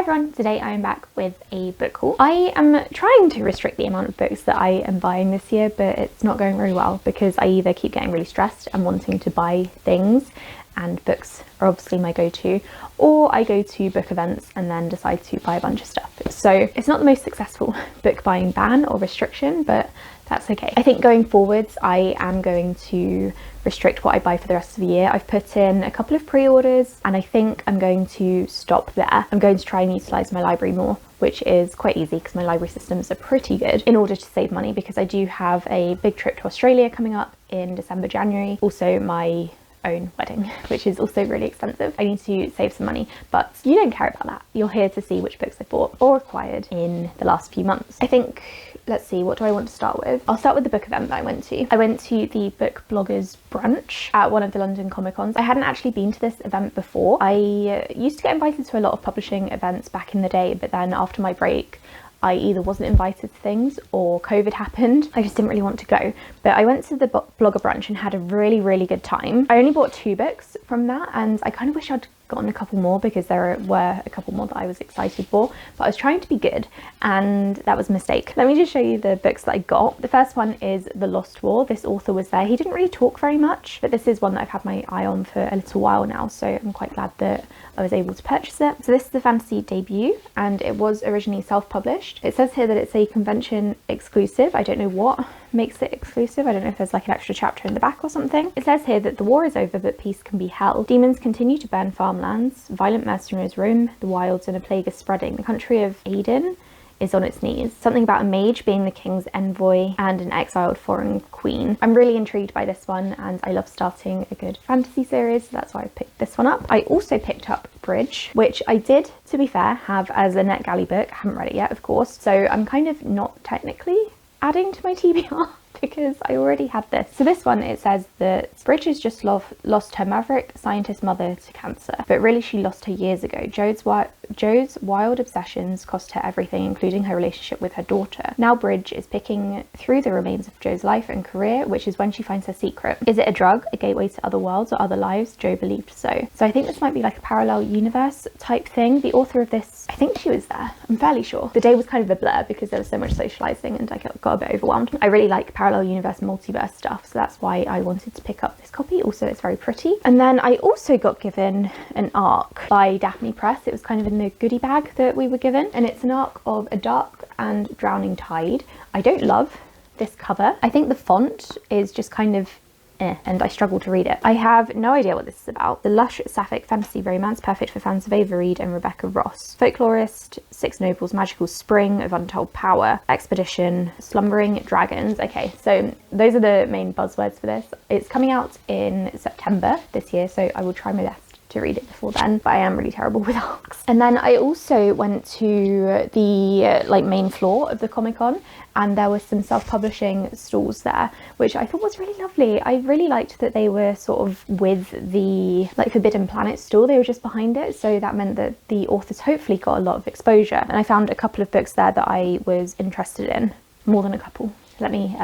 everyone, today I am back with a book haul. I am trying to restrict the amount of books that I am buying this year, but it's not going very well because I either keep getting really stressed and wanting to buy things, and books are obviously my go-to, or I go to book events and then decide to buy a bunch of stuff. So it's not the most successful book buying ban or restriction, but that's okay. I think going forwards I am going to restrict what I buy for the rest of the year. I've put in a couple of pre-orders and I think I'm going to stop there. I'm going to try and utilise my library more, which is quite easy because my library systems are pretty good, in order to save money, because I do have a big trip to Australia coming up in December, January. Also my own wedding, which is also really expensive. I need to save some money, but you don't care about that. You're here to see which books I bought or acquired in the last few months. I think, let's see, what do I want to start with? I'll start with the book event that I went to. I went to the book bloggers brunch at one of the London Comic Cons. I hadn't actually been to this event before. I used to get invited to a lot of publishing events back in the day, but then after my break I either wasn't invited to things or COVID happened. I just didn't really want to go. But I went to the blogger brunch and had a really good time. I only bought 2 books from that, and I kind of wish I'd gotten a couple more because there were a couple more that I was excited for, but I was trying to be good and that was a mistake. Let me just show you the books that I got. The first one is The Lost War. This author was there. He didn't really talk very much, but this is one that I've had my eye on for a little while now, so I'm quite glad that I was able to purchase it. So this is the fantasy debut and it was originally self-published. It says here that it's a convention exclusive. I don't know what makes it exclusive. I don't know if there's like an extra chapter in the back or something. It says here that the war is over but peace can be held. Demons continue to burn farmlands, violent mercenaries roam the wilds, and a plague is spreading. The country of Aden is on its knees. Something about a mage being the king's envoy and an exiled foreign queen. I'm really intrigued by this one and I love starting a good fantasy series, so that's why I picked this one up. I also picked up Bridge, which I did, to be fair, have as a NetGalley book. I haven't read it yet, of course, so I'm kind of not technically adding to my TBR because I already had this. So this one, it says that Bridge has just lost her maverick scientist mother to cancer, but really she lost her years ago. Jo's wild obsessions cost her everything, including her relationship with her daughter. Now Bridge is picking through the remains of Jo's life and career, which is when she finds her secret. Is it a drug, a gateway to other worlds or other lives? Jo believed so. So I think this might be like a parallel universe type thing. The author of this, I think she was there, I'm fairly sure. The day was kind of a blur because there was so much socializing and I got a bit overwhelmed. I really like parallel universe, multiverse stuff, so that's why I wanted to pick up this copy. Also, it's very pretty. And then I also got given an ARC by Daphne Press. It was kind of in the goodie bag that we were given, and it's an ARC of A Dark and Drowning Tide. I don't love this cover. I think the font is just kind of and I struggle to read it. I have no idea what this is about. The lush sapphic fantasy romance, perfect for fans of Ava Reid and Rebecca Ross. Folklorist, Six Nobles, magical spring of untold power, expedition, slumbering dragons. Okay, so those are the main buzzwords for this. It's coming out in September this year, so I will try my best to read it before then, but I am really terrible with ARCs. And then I also went to the main floor of the Comic-Con, and there were some self-publishing stalls there, which I thought was really lovely. I really liked that they were sort of with the Forbidden Planet stall. They were just behind it, so that meant that the authors hopefully got a lot of exposure. And I found a couple of books there that I was interested in, more than a couple. Let me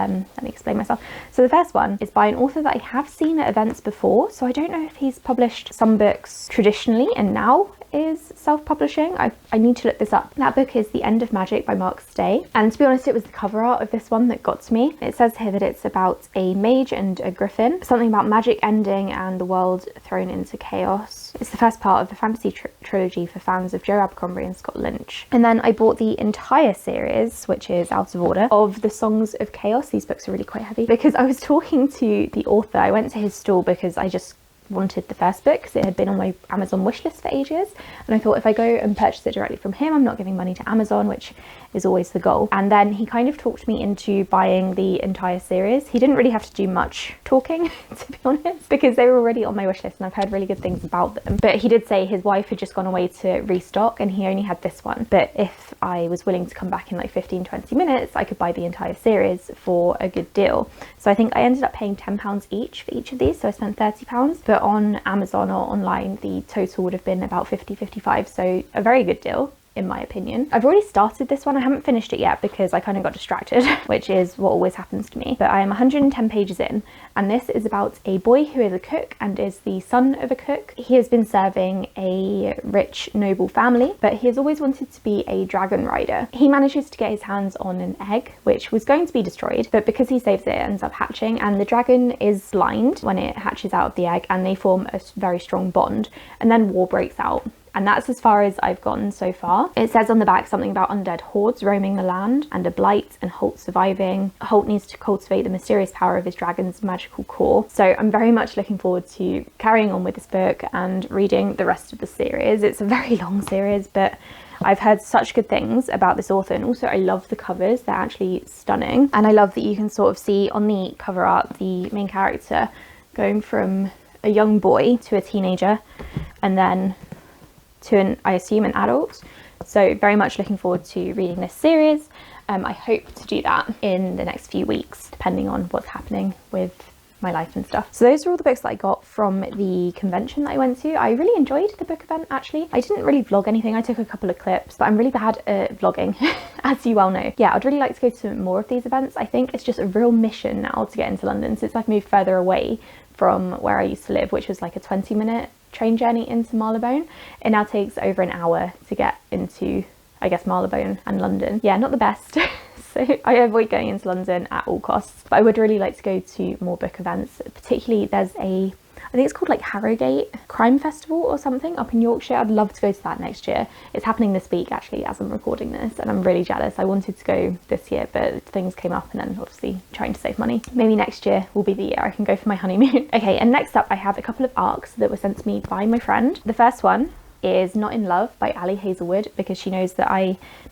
explain myself. So the first one is by an author that I have seen at events before, so I don't know if he's published some books traditionally and now is self-publishing. I need to look this up. That book is The End of Magic by Mark Stay, and to be honest, it was the cover art of this one that got to me. It says here that it's about a mage and a griffin, something about magic ending and the world thrown into chaos. It's the first part of the fantasy trilogy for fans of Joe Abercrombie and Scott Lynch. And then I bought the entire series, which is out of order, of The Songs of Chaos. These books are really quite heavy. Because I was talking to the author, I went to his stall because I just wanted the first book because it had been on my Amazon wishlist for ages, and I thought if I go and purchase it directly from him, I'm not giving money to Amazon, which is always the goal. And then he kind of talked me into buying the entire series. He didn't really have to do much talking to be honest, because they were already on my wish list and I've heard really good things about them. But he did say his wife had just gone away to restock and he only had this one, but if I was willing to come back in like 15-20 minutes, I could buy the entire series for a good deal. So I think I ended up paying £10 each for each of these, so I spent £30, but on Amazon or online the total would have been about 50-55, so a very good deal in my opinion. I've already started this one. I haven't finished it yet because I kind of got distracted, which is what always happens to me. But I am 110 pages in, and this is about a boy who is a cook and is the son of a cook. He has been serving a rich, noble family, but he has always wanted to be a dragon rider. He manages to get his hands on an egg, which was going to be destroyed, but because he saves it, it ends up hatching, and the dragon is blind when it hatches out of the egg, and they form a very strong bond, and then war breaks out. And that's as far as I've gotten so far. It says on the back something about undead hordes roaming the land and a blight and Holt surviving. Holt needs to cultivate the mysterious power of his dragon's magical core. So I'm very much looking forward to carrying on with this book and reading the rest of the series. It's a very long series, but I've heard such good things about this author, and also I love the covers. They're actually stunning. And I love that you can sort of see on the cover art the main character going from a young boy to a teenager and then to I assume an adult. So very much looking forward to reading this series. I hope to do that in the next few weeks, depending on what's happening with my life and stuff. So those are all the books that I got from the convention that I went to. I really enjoyed the book event actually. I didn't really vlog anything. I took a couple of clips, but I'm really bad at vlogging, as you well know. Yeah, I'd really like to go to more of these events. I think it's just a real mission now to get into London since I've moved further away from where I used to live, which was like a 20-minute train journey into Marylebone. It now takes over an hour to get into, I guess, Marylebone and London. Yeah, not the best. So I avoid going into London at all costs, but I would really like to go to more book events. Particularly there's I think it's called like Harrogate Crime Festival or something up in Yorkshire. I'd love to go to that next year. It's happening this week actually as I'm recording this, and I'm really jealous. I wanted to go this year, but things came up, and then obviously trying to save money. Maybe next year will be the year I can go for my honeymoon. Okay, and next up I have a couple of arcs that were sent to me by my friend. The first one is Not in Love by Ali Hazelwood, because she knows that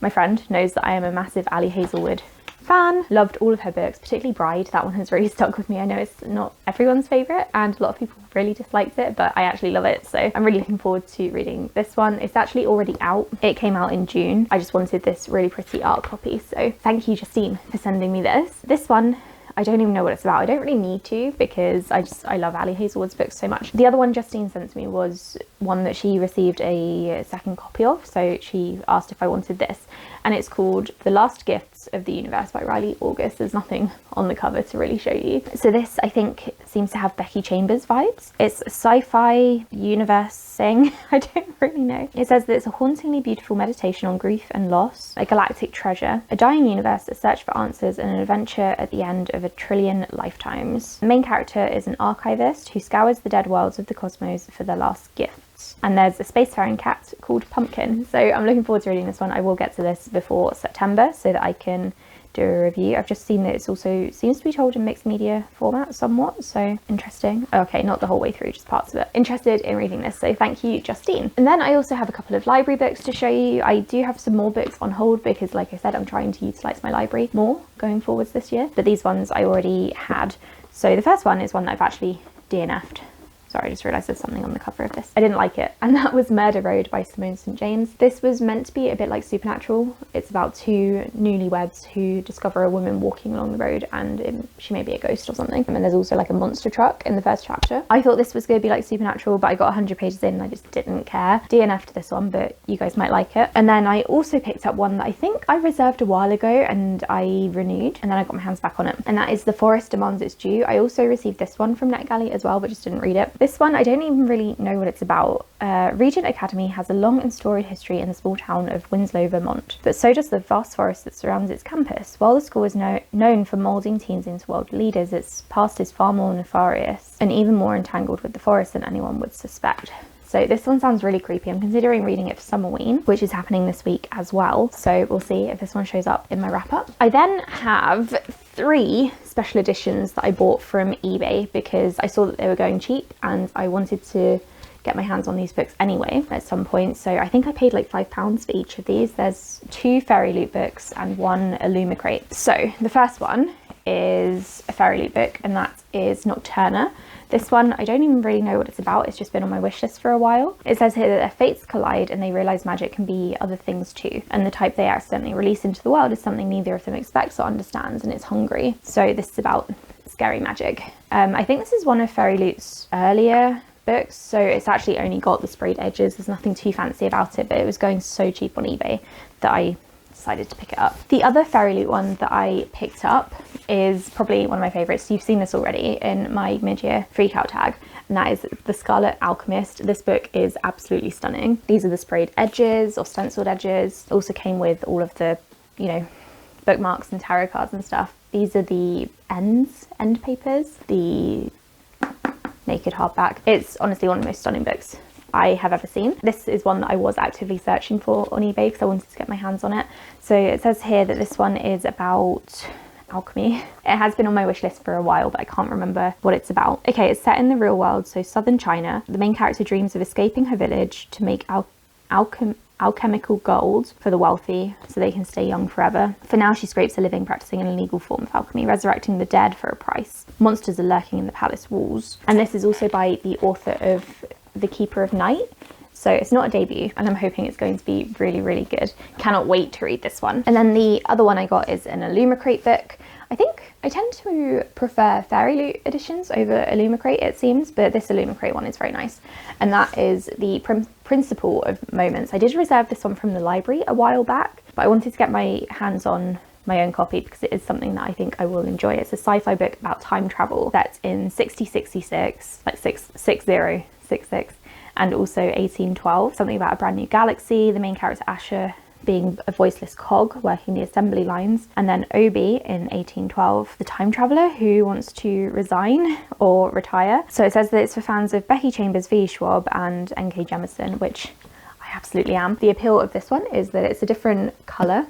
my friend knows that I am a massive Ali Hazelwood fan. Loved all of her books, particularly Bride. That one has really stuck with me. I know it's not everyone's favourite and a lot of people really disliked it, but I actually love it. So I'm really looking forward to reading this one. It's actually already out. It came out in June. I just wanted this really pretty art copy. So thank you, Justine, for sending me this. This one, I don't even know what it's about. I don't really need to because I love Ali Hazelwood's books so much. The other one Justine sent to me was one that she received a second copy of. So she asked if I wanted this, and it's called The Last Gifts of the Universe by Riley August. There's nothing on the cover to really show you. So this, I think, seems to have Becky Chambers vibes. It's a sci-fi universe thing. I don't really know. It says that it's a hauntingly beautiful meditation on grief and loss, a galactic treasure, a dying universe, a search for answers, and an adventure at the end of a trillion lifetimes. The main character is an archivist who scours the dead worlds of the cosmos for their last gifts. And there's a spacefaring cat called Pumpkin. So I'm looking forward to reading this one. I will get to this before September so that I can do a review. I've just seen that it's also seems to be told in mixed media format somewhat, so interesting. Okay, not the whole way through, just parts of it. Interested in reading this, so thank you, Justine. And then I also have a couple of library books to show you. I do have some more books on hold because, like I said, I'm trying to utilise my library more going forwards this year, but these ones I already had. So the first one is one that I've actually DNF'd. Sorry, I just realised there's something on the cover of this. I didn't like it, and that was Murder Road by Simone St. James. This was meant to be a bit like Supernatural. It's about two newlyweds who discover a woman walking along the road, and she may be a ghost or something. And there's also like a monster truck in the first chapter. I thought this was going to be like Supernatural, but I got 100 pages in and I just didn't care. DNF'd this one, but you guys might like it. And then I also picked up one that I think I reserved a while ago and I renewed, and then I got my hands back on it. And that is The Forest Demands Its Due. I also received this one from NetGalley as well, but just didn't read it. This one, I don't even really know what it's about. Regent Academy has a long and storied history in the small town of Winslow, Vermont, but so does the vast forest that surrounds its campus. While the school is known for moulding teens into world leaders, its past is far more nefarious and even more entangled with the forest than anyone would suspect. So this one sounds really creepy. I'm considering reading it for Summerween, which is happening this week as well. So we'll see if this one shows up in my wrap up. I then have 3 special editions that I bought from eBay because I saw that they were going cheap and I wanted to get my hands on these books anyway at some point. So I think I paid like £5 for each of these. There's 2 Fairy Loot books and 1 Illuma crate. So the first one is a Fairy Loot book, and that is Nocturna. This one, I don't even really know what it's about. It's just been on my wish list for a while. It says here that their fates collide and they realise magic can be other things too. And the type they accidentally release into the world is something neither of them expects or understands, and it's hungry. So this is about scary magic. I think this is one of Fairy Loot's earlier books, so it's actually only got the sprayed edges. There's nothing too fancy about it, but it was going so cheap on eBay that I decided to pick it up. The other Fairy Loot one that I picked up is probably one of my favorites. You've seen this already in my mid-year freak-out tag, and that is The Scarlet Alchemist. This book is absolutely stunning. These are the sprayed edges or stenciled edges. It also came with all of the, you know, bookmarks and tarot cards and stuff. These are the end papers, the naked hardback. It's honestly one of the most stunning books I have ever seen. This is one that I was actively searching for on eBay because I wanted to get my hands on it. So it says here that this one is about alchemy. It has been on my wish list for a while, but I can't remember what it's about. Okay, it's set in the real world, so southern China. The main character dreams of escaping her village to make alchemical gold for the wealthy so they can stay young forever. For now, she scrapes a living practicing an illegal form of alchemy, resurrecting the dead for a price. Monsters are lurking in the palace walls. And this is also by the author of The Keeper of Night. So it's not a debut, and I'm hoping it's going to be really, really good. Cannot wait to read this one. And then the other one I got is an Illumicrate book. I think I tend to prefer Fairy Loot editions over Illumicrate, it seems, but this Illumicrate one is very nice. And that is the Principle of Moments. I did reserve this one from the library a while back, but I wanted to get my hands on my own copy because it is something that I think I will enjoy. It's a sci-fi book about time travel that's in 6066, like 6066, and also 1812, something about a brand new galaxy, the main character Asher being a voiceless cog working the assembly lines, and then Obi in 1812, the time traveller who wants to resign or retire. So it says that it's for fans of Becky Chambers, V. Schwab and N.K. Jemisin, which I absolutely am. The appeal of this one is that it's a different colour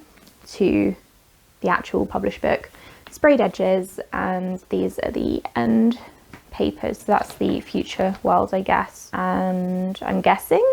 to the actual published book, sprayed edges, and these are the end papers. So that's the future world, I guess, and I'm guessing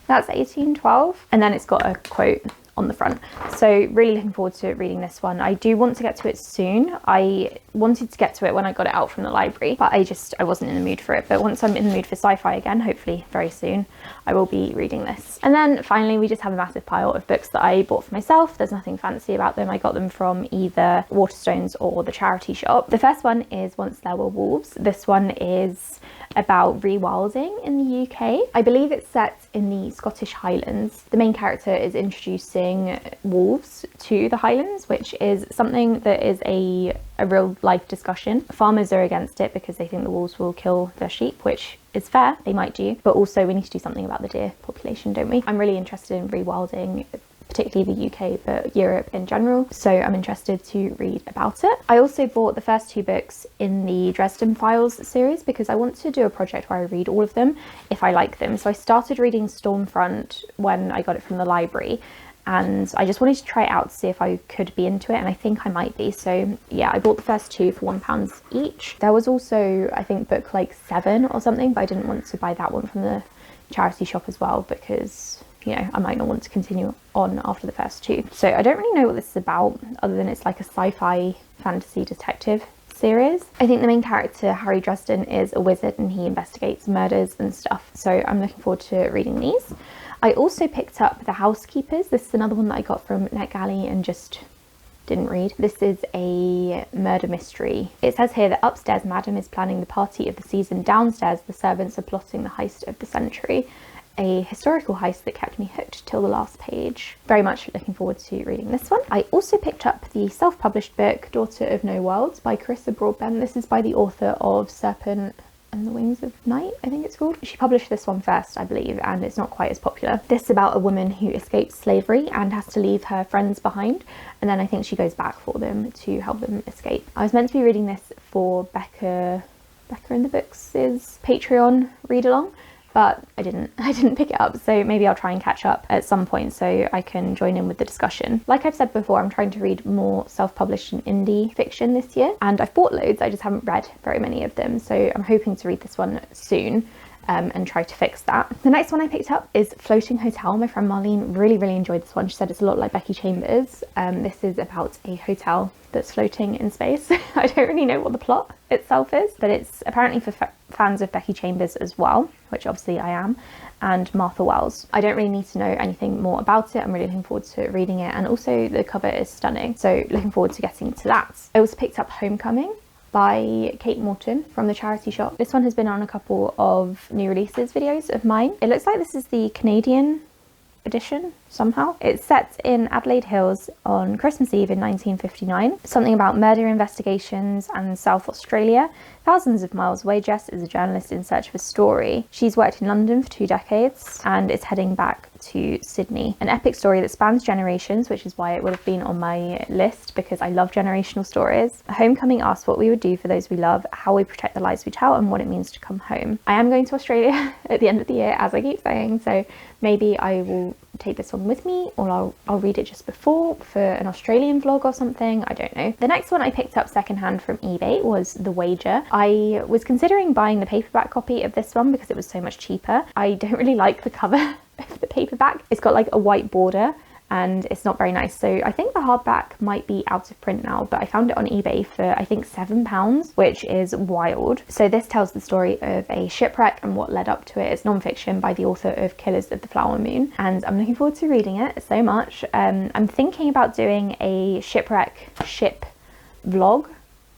that's 1812, and then it's got a quote on the front. So really looking forward to reading this one. I do want to get to it soon. I wanted to get to it when I got it out from the library, but I wasn't in the mood for it. But once I'm in the mood for sci-fi again, hopefully very soon, I will be reading this. And then finally, we just have a massive pile of books that I bought for myself. There's nothing fancy about them. I got them from either Waterstones or the charity shop. The first one is Once There Were Wolves. This one is about rewilding in the UK. I believe it's set in the Scottish Highlands. The main character is introducing wolves to the Highlands, which is something that is a real life discussion. Farmers are against it because they think the wolves will kill their sheep, which is fair, they might do, but also we need to do something about the deer population, don't we? I'm really interested in rewilding, particularly the UK, but Europe in general. So I'm interested to read about it. I also bought the first two books in the Dresden Files series because I want to do a project where I read all of them if I like them. So I started reading Stormfront when I got it from the library, and I just wanted to try it out to see if I could be into it, and I think I might be. So yeah, I bought the first two for £1 each. There was also, I think, book like 7 or something, but I didn't want to buy that one from the charity shop as well because, you know, I might not want to continue on after the first two. So I don't really know what this is about other than it's like a sci-fi fantasy detective series. I think the main character, Harry Dresden, is a wizard and he investigates murders and stuff. So I'm looking forward to reading these. I also picked up The Housekeepers. This is another one that I got from NetGalley and just didn't read. This is a murder mystery. It says here that upstairs Madam is planning the party of the season, downstairs the servants are plotting the heist of the century. A historical heist that kept me hooked till the last page. Very much looking forward to reading this one. I also picked up the self-published book Daughter of No Worlds by Carissa Broadbent. This is by the author of Serpent and the Wings of Night, I think it's called. She published this one first, I believe, and it's not quite as popular. This is about a woman who escapes slavery and has to leave her friends behind, and then I think she goes back for them to help them escape. I was meant to be reading this for Becca in the Books' Patreon read-along, but I didn't pick it up, so maybe I'll try and catch up at some point so I can join in with the discussion. Like I've said before, I'm trying to read more self-published and indie fiction this year, and I've bought loads, I just haven't read very many of them, so I'm hoping to read this one soon and try to fix that. The next one I picked up is Floating Hotel. My friend Marlene really enjoyed this one. She said it's a lot like Becky Chambers. This is about a hotel that's floating in space. I don't really know what the plot itself is, but it's apparently for fans of Becky Chambers as well, which obviously I am, and Martha Wells. I don't really need to know anything more about it. I'm really looking forward to reading it, and also the cover is stunning, so looking forward to getting to that. I also picked up Homecoming. by Kate Morton from the charity shop. This one has been on a couple of new releases videos of mine. It looks like this is the Canadian edition somehow. It's set in Adelaide Hills on Christmas Eve in 1959. Something about murder investigations and South Australia. Thousands of miles away, Jess is a journalist in search of a story. She's worked in London for 2 decades and is heading back to Sydney. An epic story that spans generations, which is why it would have been on my list, because I love generational stories. Homecoming asks what we would do for those we love, how we protect the lives we tell, and what it means to come home. I am going to Australia at the end of the year, as I keep saying, so maybe I will take this one with me, or I'll read it just before for an Australian vlog or something. I don't know. The next one I picked up secondhand from eBay was The Wager. I was considering buying the paperback copy of this one because it was so much cheaper. I don't really like the cover of the paperback. It's got like a white border and it's not very nice. So I think the hardback might be out of print now, but I found it on eBay for I think £7, which is wild. So this tells the story of a shipwreck and what led up to it. It's non-fiction by the author of Killers of the Flower Moon, and I'm looking forward to reading it so much. I'm thinking about doing a ship vlog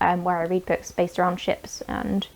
where I read books based around ships and,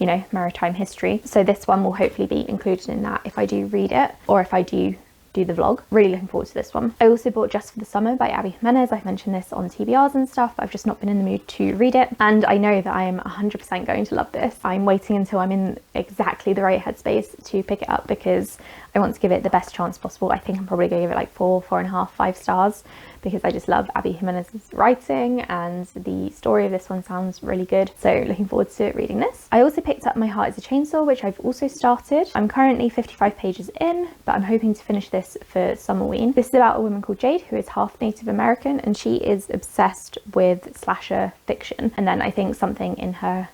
you know, maritime history. So this one will hopefully be included in that if I do read it, or if I do the vlog. Really looking forward to this one. I also bought Just for the Summer by Abby Jimenez. I've mentioned this on TBRs and stuff. I've just not been in the mood to read it, and I know that I am 100% going to love this. I'm waiting until I'm in exactly the right headspace to pick it up because I want to give it the best chance possible. I think I'm probably going to give it like 4, 4.5, 5 stars because I just love Abby Jimenez's writing and the story of this one sounds really good. So looking forward to reading this. I also picked up My Heart is a Chainsaw, which I've also started. I'm currently 55 pages in, but I'm hoping to finish this for Summerween. This is about a woman called Jade who is half Native American, and she is obsessed with slasher fiction. And then I think something in her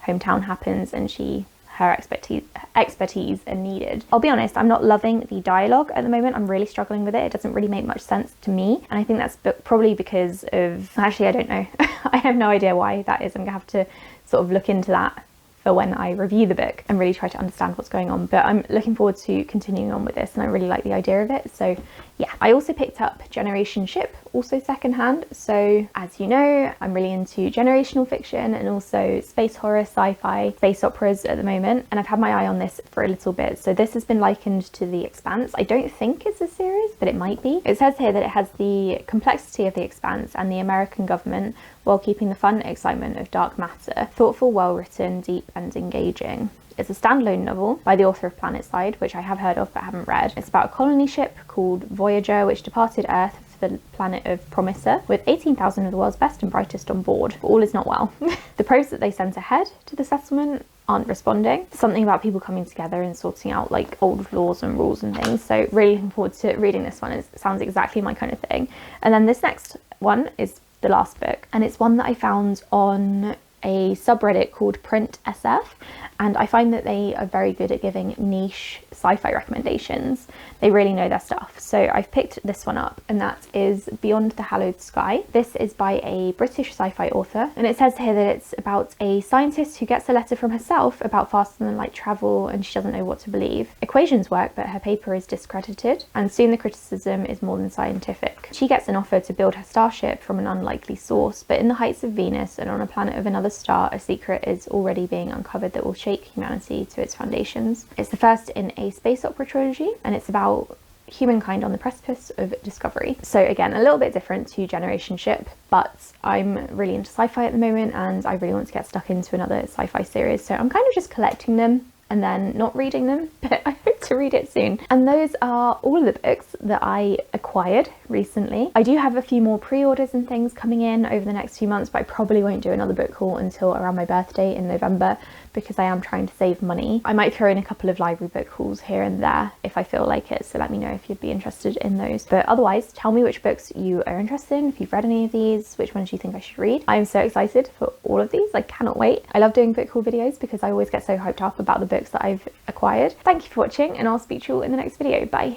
hometown happens and her expertise are needed. I'll be honest, I'm not loving the dialogue at the moment. I'm really struggling with it. It doesn't really make much sense to me, and I think that's probably because of, actually I don't know. I have no idea why that is. I'm gonna have to sort of look into that for when I review the book and really try to understand what's going on. But I'm looking forward to continuing on with this, and I really like the idea of it. So yeah, I also picked up Generation Ship, also secondhand. So as you know, I'm really into generational fiction and also space horror, sci-fi, space operas at the moment, and I've had my eye on this for a little bit. So this has been likened to The Expanse. I don't think it's a series, but it might be. It says here that it has the complexity of The Expanse and the American government while keeping the fun excitement of dark matter. Thoughtful, well written, deep and engaging. It's a standalone novel by the author of Planetside, which I have heard of but haven't read. It's about a colony ship called Voyager, which departed Earth for the planet of Promiser, with 18,000 of the world's best and brightest on board. But all is not well. The probes that they sent ahead to the settlement aren't responding. Something about people coming together and sorting out like old laws and rules and things. So really looking forward to reading this one. It sounds exactly my kind of thing. And then this next one is the last book, and it's one that I found on a subreddit called Print SF, and I find that they are very good at giving niche sci-fi recommendations. They really know their stuff. So I've picked this one up, and that is Beyond the Hallowed Sky. This is by a British sci-fi author, and it says here that it's about a scientist who gets a letter from herself about faster than light travel, and she doesn't know what to believe. Equations work, but her paper is discredited, and soon the criticism is more than scientific. She gets an offer to build her starship from an unlikely source, but in the heights of Venus and on a planet of another star, a secret is already being uncovered that will shake humanity to its foundations. It's the first in a space opera trilogy, and it's about humankind on the precipice of discovery. So again, a little bit different to Generation Ship, but I'm really into sci-fi at the moment and I really want to get stuck into another sci-fi series. So I'm kind of just collecting them and then not reading them, but I hope to read it soon. And those are all of the books that I acquired recently. I do have a few more pre-orders and things coming in over the next few months, but I probably won't do another book haul until around my birthday in November because I am trying to save money. I might throw in a couple of library book hauls here and there if I feel like it, so let me know if you'd be interested in those. But otherwise, tell me which books you are interested in, if you've read any of these, which ones you think I should read. I am so excited for all of these, I cannot wait. I love doing book haul videos because I always get so hyped up about the books that I've acquired. Thank you for watching, and I'll speak to you all in the next video. Bye.